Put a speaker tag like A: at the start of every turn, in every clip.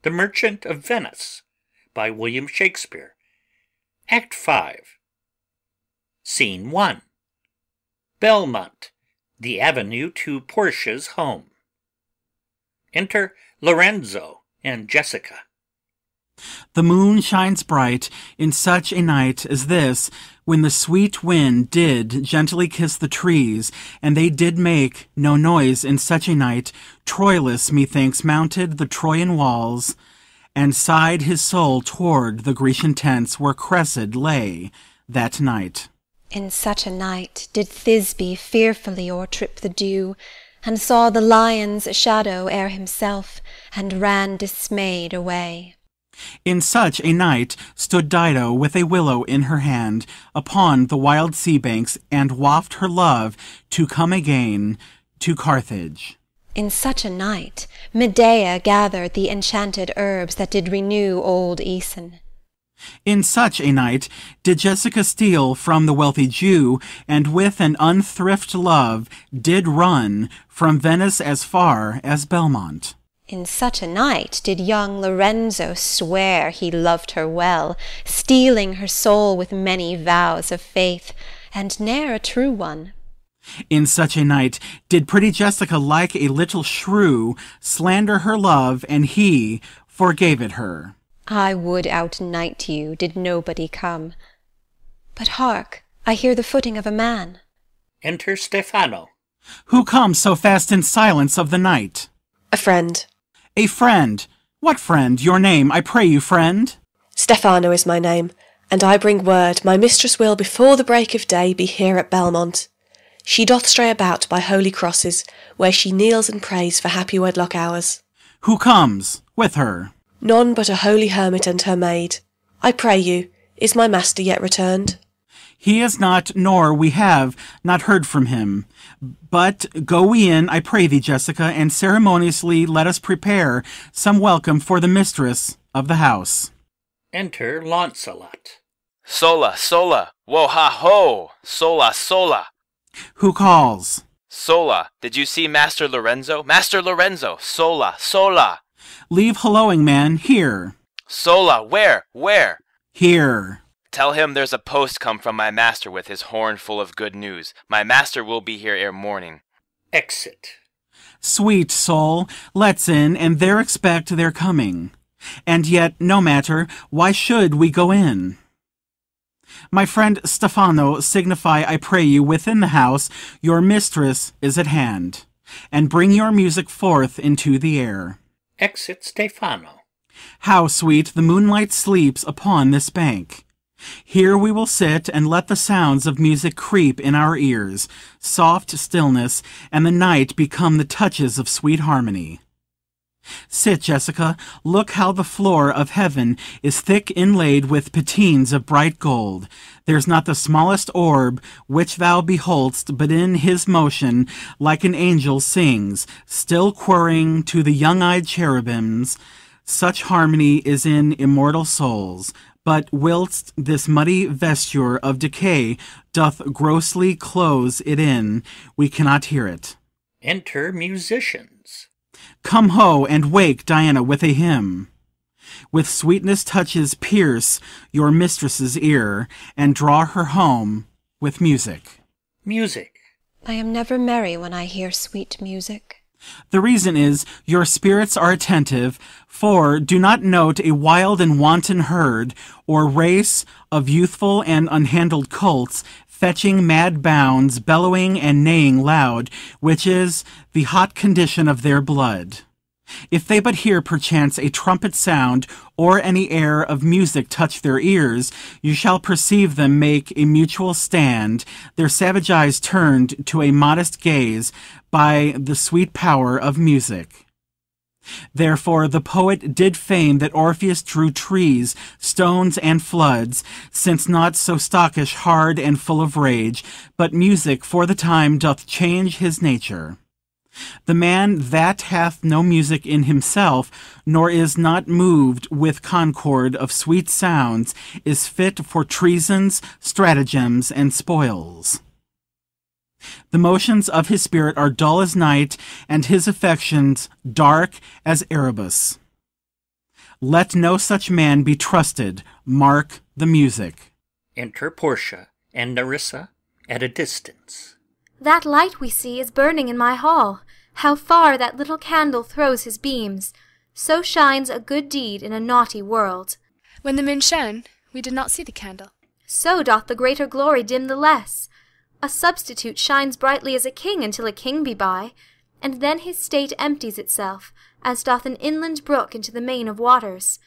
A: The Merchant of Venice by William Shakespeare. Act 5. Scene 1. Belmont, the avenue to Portia's home. Enter Lorenzo and Jessica.
B: The moon shines bright in such a night as this, when the sweet wind did gently kiss the trees, and they did make no noise in such a night. Troilus, methinks, mounted the Trojan walls, and sighed his soul toward the Grecian tents where Cressid lay that night.
C: In such a night did Thisbe fearfully o'ertrip the dew, and saw the lion's shadow ere himself, and ran dismayed away.
B: In such a night stood Dido with a willow in her hand upon the wild sea banks, and waft her love to come again to Carthage.
C: In such a night Medea gathered the enchanted herbs that did renew old Aeson.
B: In such a night did Jessica steal from the wealthy Jew, and with an unthrift love did run from Venice as far as Belmont.
C: In such a night did young Lorenzo swear he loved her well, stealing her soul with many vows of faith, and ne'er a true one.
B: In such a night did pretty Jessica, like a little shrew, slander her love, and he forgave it her.
C: I would outnight you, did nobody come. But hark, I hear the footing of a man.
A: Enter Stefano.
B: Who comes so fast in silence of the night?
D: A friend.
B: A friend? What friend? Your name, I pray you, friend?
D: Stefano is my name, and I bring word my mistress will before the break of day be here at Belmont. She doth stray about by holy crosses, where she kneels and prays for happy wedlock hours.
B: Who comes with her?
D: None but a holy hermit and her maid. I pray you, is my master yet returned?
B: He is not, nor we have not heard from him. But go we in, I pray thee, Jessica, and ceremoniously let us prepare some welcome for the mistress of the house.
A: Enter Launcelot.
E: Sola, sola, wo-ha-ho, sola, sola.
B: Who calls?
E: Sola, did you see Master Lorenzo? Master Lorenzo, sola, sola.
B: Leave helloing, man, here.
E: Sola, where?
B: Here.
E: Tell him there's a post come from my master with his horn full of good news. My master will be here ere morning.
A: Exit.
B: Sweet soul, let's in, and there expect their coming. And yet, no matter, why should we go in? My friend Stefano, signify, I pray you, within the house your mistress is at hand, and bring your music forth into the air.
A: Exit Stefano.
B: How sweet the moonlight sleeps upon this bank! Here we will sit and let the sounds of music creep in our ears, soft stillness, and the night become the touches of sweet harmony. Sit, Jessica, look how the floor of heaven is thick inlaid with patines of bright gold. There's not the smallest orb which thou behold'st, but in his motion, like an angel sings, still quirring to the young-eyed cherubims. Such harmony is in immortal souls. But whilst this muddy vesture of decay doth grossly close it in, we cannot hear it.
A: Enter musicians.
B: Come ho, and wake Diana with a hymn. With sweetness touches pierce your mistress's ear, and draw her home with music.
A: Music.
C: I am never merry when I hear sweet music.
B: The reason is, your spirits are attentive, for do not note a wild and wanton herd, or race of youthful and unhandled colts, fetching mad bounds, bellowing and neighing loud, which is the hot condition of their blood. If they but hear perchance a trumpet sound, or any air of music touch their ears, you shall perceive them make a mutual stand, their savage eyes turned to a modest gaze by the sweet power of music. Therefore the poet did feign that Orpheus drew trees, stones, and floods, since not so stockish, hard, and full of rage, but music for the time doth change his nature. The man that hath no music in himself, nor is not moved with concord of sweet sounds, is fit for treasons, stratagems, and spoils. The motions of his spirit are dull as night, and his affections dark as Erebus. Let no such man be trusted. Mark the music.
A: Enter Portia and Nerissa at a distance.
F: That light we see is burning in my hall. How far that little candle throws his beams! So shines a good deed in a naughty world.
G: When the moon shone, we did not see the candle.
F: So doth the greater glory dim the less. A substitute shines brightly as a king until a king be by, and then his state empties itself, as doth an inland brook into the main of waters.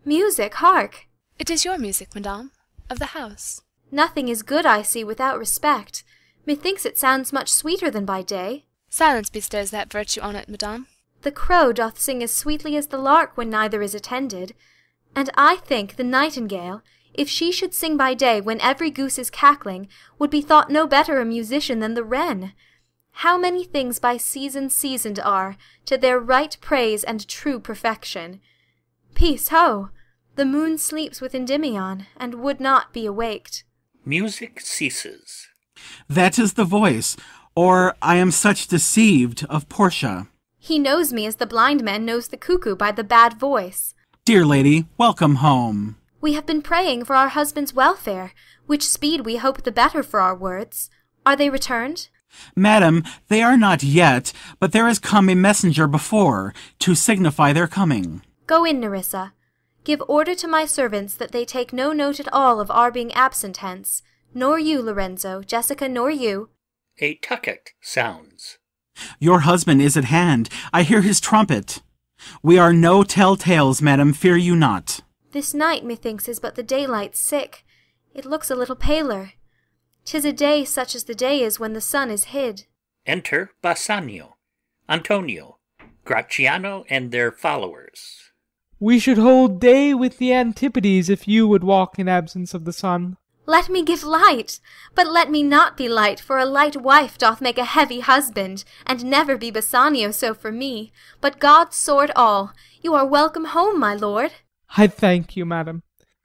F: Music, hark!
G: It is your music, madame, of the house.
F: Nothing is good, I see, without respect. Methinks it sounds much sweeter than by day.
G: Silence bestows that virtue on it, madame.
F: The crow doth sing as sweetly as the lark when neither is attended, and I think the nightingale, if she should sing by day when every goose is cackling, would be thought no better a musician than the wren. How many things by seasons seasoned are, to their right praise and true perfection. Peace, ho! The moon sleeps with Endymion, and would not be awaked.
A: Music ceases.
B: That is the voice, or I am such deceived, of Portia.
F: He knows me as the blind man knows the cuckoo by the bad voice.
B: Dear lady, welcome home.
F: We have been praying for our husband's welfare, which speed we hope the better for our words. Are they returned?
B: Madam, they are not yet, but there is come a messenger before, to signify their coming.
F: Go in, Nerissa. Give order to my servants that they take no note at all of our being absent hence, nor you, Lorenzo, Jessica, nor you.
A: A tucket sounds.
B: Your husband is at hand. I hear his trumpet. We are no tell-tales, madam, fear you not.
F: This night, methinks, is but the daylight sick. It looks a little paler. 'Tis a day such as the day is when the sun is hid.
A: Enter Bassanio, Antonio, Gratiano, and their followers.
H: We should hold day with the Antipodes if you would walk in absence of the sun.
F: Let me give light, but let me not be light, for a light wife doth make a heavy husband, and never be Bassanio so for me, but God's sword all. You are welcome home, my lord.
H: I thank you, madam.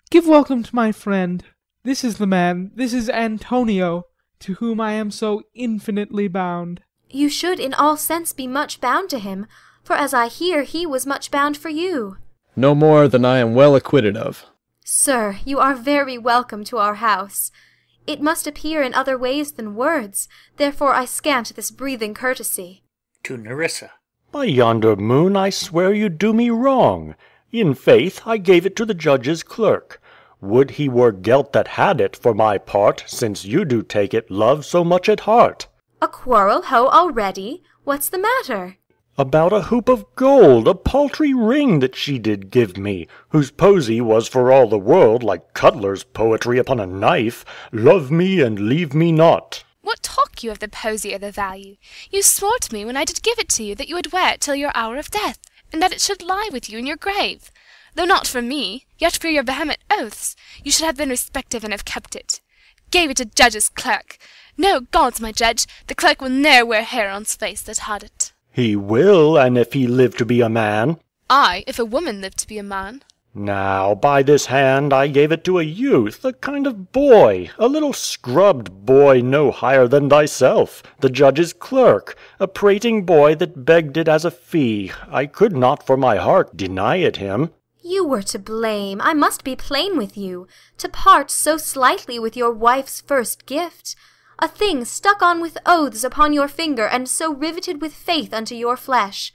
H: Give welcome to my friend. This is the man, this is Antonio, to whom I am so infinitely bound.
F: You should in all sense be much bound to him, for as I hear he was much bound for you.
I: No more than I am well acquitted of.
F: Sir, you are very welcome to our house. It must appear in other ways than words, therefore I scant this breathing courtesy.
A: To Nerissa.
J: By yonder moon, I swear you do me wrong. In faith, I gave it to the judge's clerk. Would he were gelt that had it, for my part, since you do take it, love, so much at heart.
F: A quarrel, ho, already? What's the matter?
J: About a hoop of gold, a paltry ring that she did give me, whose posy was for all the world like Cutler's poetry upon a knife, love me and leave me not.
G: What talk you of the posy or the value? You swore to me when I did give it to you that you would wear it till your hour of death, and that it should lie with you in your grave. Though not for me, yet for your vehement oaths, you should have been respective and have kept it. Gave it to judge's clerk. No, God's my judge, the clerk will ne'er wear hair on's face that had it.
J: He will, and if he live to be a man.
G: Ay, if a woman live to be a man.
J: Now, by this hand, I gave it to a youth, a kind of boy, a little scrubbed boy no higher than thyself, the judge's clerk, a prating boy that begged it as a fee. I could not for my heart deny it him.
F: You were to blame, I must be plain with you, to part so slightly with your wife's first gift. A thing stuck on with oaths upon your finger, and so riveted with faith unto your flesh.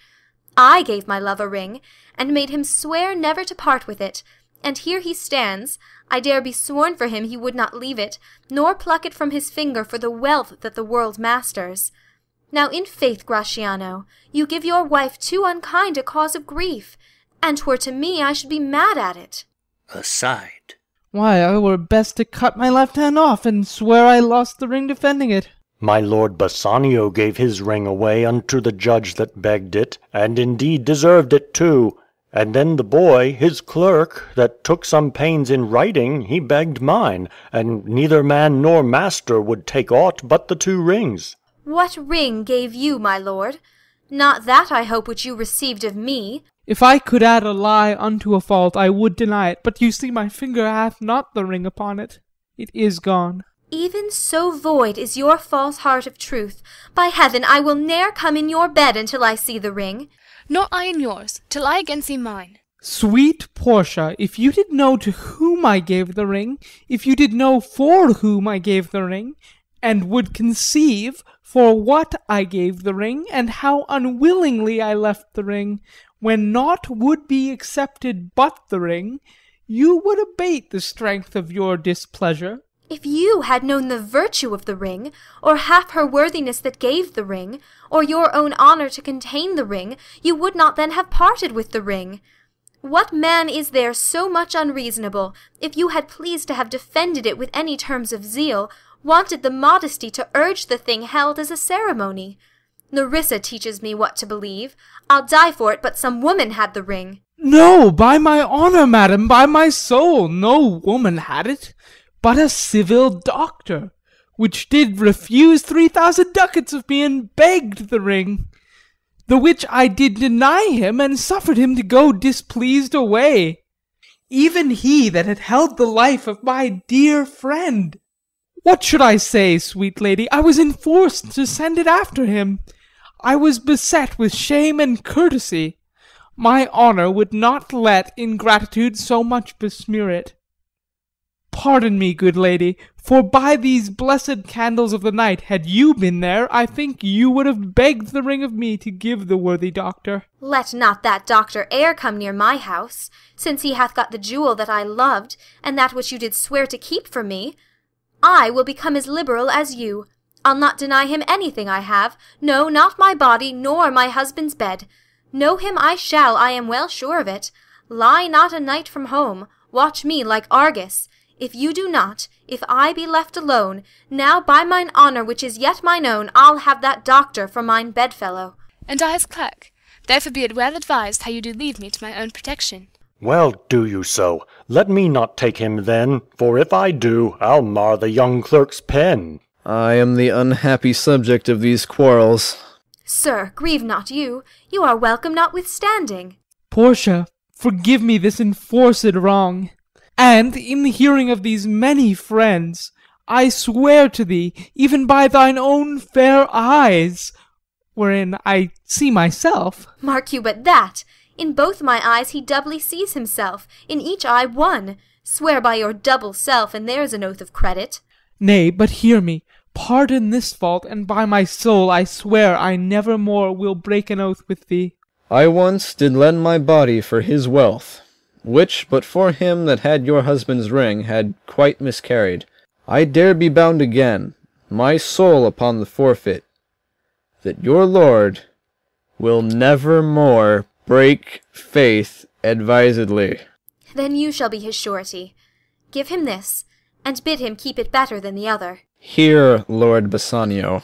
F: I gave my love a ring, and made him swear never to part with it, and here he stands. I dare be sworn for him he would not leave it, nor pluck it from his finger for the wealth that the world masters. Now in faith, Gratiano, you give your wife too unkind a cause of grief, and 'twere to me I should be mad at it.
A: Aside.
H: Why, I were best to cut my left hand off, and swear I lost the ring defending it.
J: My lord Bassanio gave his ring away unto the judge that begged it, and indeed deserved it too. And then the boy, his clerk, that took some pains in writing, he begged mine, and neither man nor master would take aught but the 2 rings.
F: What ring gave you, my lord? Not that, I hope, which you received of me.
H: If I could add a lie unto a fault, I would deny it. But you see my finger hath not the ring upon it. It is gone.
F: Even so void is your false heart of truth. By heaven, I will ne'er come in your bed until I see the ring.
G: Nor I in yours, till I again see mine.
H: Sweet Portia, if you did know to whom I gave the ring, if you did know for whom I gave the ring, and would conceive for what I gave the ring, and how unwillingly I left the ring, when naught would be accepted but the ring, you would abate the strength of your displeasure.
F: If you had known the virtue of the ring, or half her worthiness that gave the ring, or your own honour to contain the ring, you would not then have parted with the ring. What man is there so much unreasonable, if you had pleased to have defended it with any terms of zeal, wanted the modesty to urge the thing held as a ceremony? Nerissa teaches me what to believe. I'll die for it, but some woman had the ring.
H: No, by my honour, madam, by my soul, no woman had it, but a civil doctor, which did refuse 3,000 ducats of me, and begged the ring. The which I did deny him, and suffered him to go displeased away, even he that had held the life of my dear friend. What should I say, sweet lady? I was enforced to send it after him. I was beset with shame and courtesy. My honour would not let ingratitude so much besmear it. Pardon me, good lady, for by these blessed candles of the night, had you been there, I think you would have begged the ring of me to give the worthy doctor.
F: Let not that doctor e'er come near my house, since he hath got the jewel that I loved, and that which you did swear to keep from me. I will become as liberal as you. I'll not deny him anything I have, no, not my body, nor my husband's bed. Know him I shall, I am well sure of it. Lie not a night from home, watch me like Argus. If you do not, if I be left alone, now by mine honour which is yet mine own, I'll have that doctor for mine bedfellow.
G: And I his clerk. Therefore be it well advised how you do leave me to my own protection.
J: Well, do you so. Let me not take him then, for if I do, I'll mar the young clerk's pen.
I: I am the unhappy subject of these quarrels.
F: Sir, grieve not you. You are welcome notwithstanding.
H: Portia, forgive me this enforced wrong. And in the hearing of these many friends, I swear to thee, even by thine own fair eyes, wherein I see myself.
F: Mark you but that. In both my eyes he doubly sees himself, in each eye one. Swear by your double self, and there's an oath of credit.
H: Nay, but hear me. Pardon this fault, and by my soul I swear I never more will break an oath with thee.
I: I once did lend my body for his wealth, which, but for him that had your husband's ring, had quite miscarried. I dare be bound again, my soul upon the forfeit, that your lord will never more break faith advisedly.
F: Then you shall be his surety. Give him this, and bid him keep it better than the other.
I: Here, Lord Bassanio,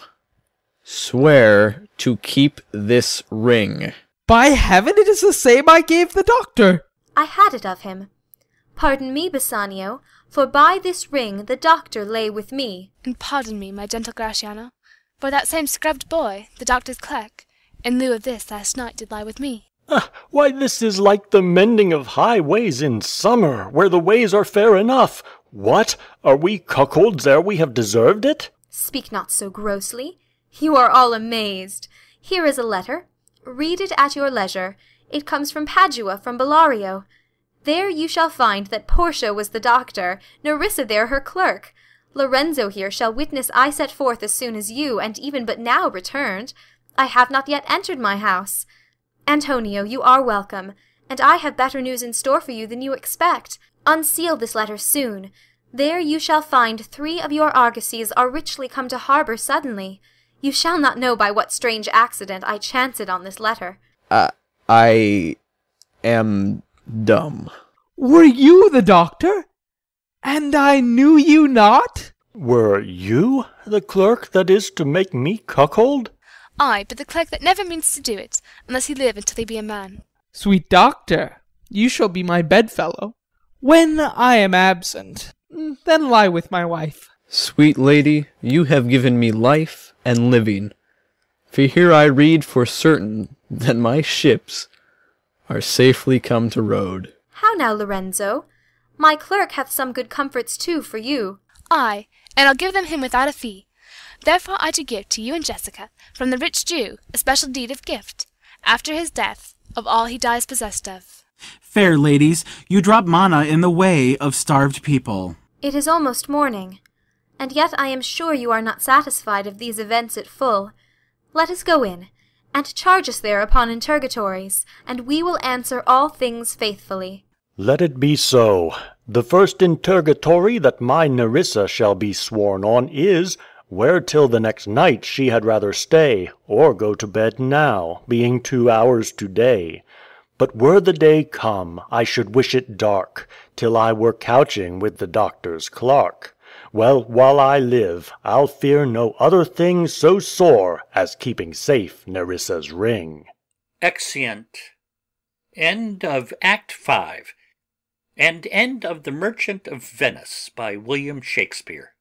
I: swear to keep this ring.
H: By heaven, it is the same I gave the doctor.
F: I had it of him. Pardon me, Bassanio, for by this ring the doctor lay with me.
G: And pardon me, my gentle Gratiano, for that same scrubbed boy, the doctor's clerk, in lieu of this last night did lie with me.
J: Why, this is like the mending of high ways in summer, where the ways are fair enough. What? Are we cuckolds ere we have deserved it?
F: Speak not so grossly. You are all amazed. Here is a letter. Read it at your leisure. It comes from Padua, from Bellario. There you shall find that Portia was the doctor, Nerissa there her clerk. Lorenzo here shall witness I set forth as soon as you, and even but now, returned. I have not yet entered my house. Antonio, you are welcome, and I have better news in store for you than you expect. Unseal this letter soon. There you shall find 3 of your argosies are richly come to harbour suddenly. You shall not know by what strange accident I chanced on this letter.
I: I am dumb.
H: Were you the doctor? And I knew you not?
J: Were you the clerk that is to make me cuckold?
G: Ay, but the clerk that never means to do it, unless he live until he be a man.
H: Sweet doctor, you shall be my bedfellow. When I am absent, then lie with my wife.
I: Sweet lady, you have given me life and living, for here I read for certain that my ships are safely come to road.
F: How now, Lorenzo? My clerk hath some good comforts too for you.
G: Ay, and I'll give them him without a fee. Therefore I do give to you and Jessica, from the rich Jew, a special deed of gift, after his death, of all he dies possessed of.
B: Fair ladies, you drop manna in the way of starved people.
F: It is almost morning, and yet I am sure you are not satisfied of these events at full. Let us go in, and charge us there upon interrogatories, and we will answer all things faithfully.
J: Let it be so. The first interrogatory that my Nerissa shall be sworn on is, where till the next night she had rather stay, or go to bed now, being 2 hours to day. But were the day come, I should wish it dark, till I were couching with the doctor's clerk. Well, while I live, I'll fear no other thing so sore as keeping safe Nerissa's ring.
A: Exeunt. End of Act 5, and end of The Merchant of Venice by William Shakespeare.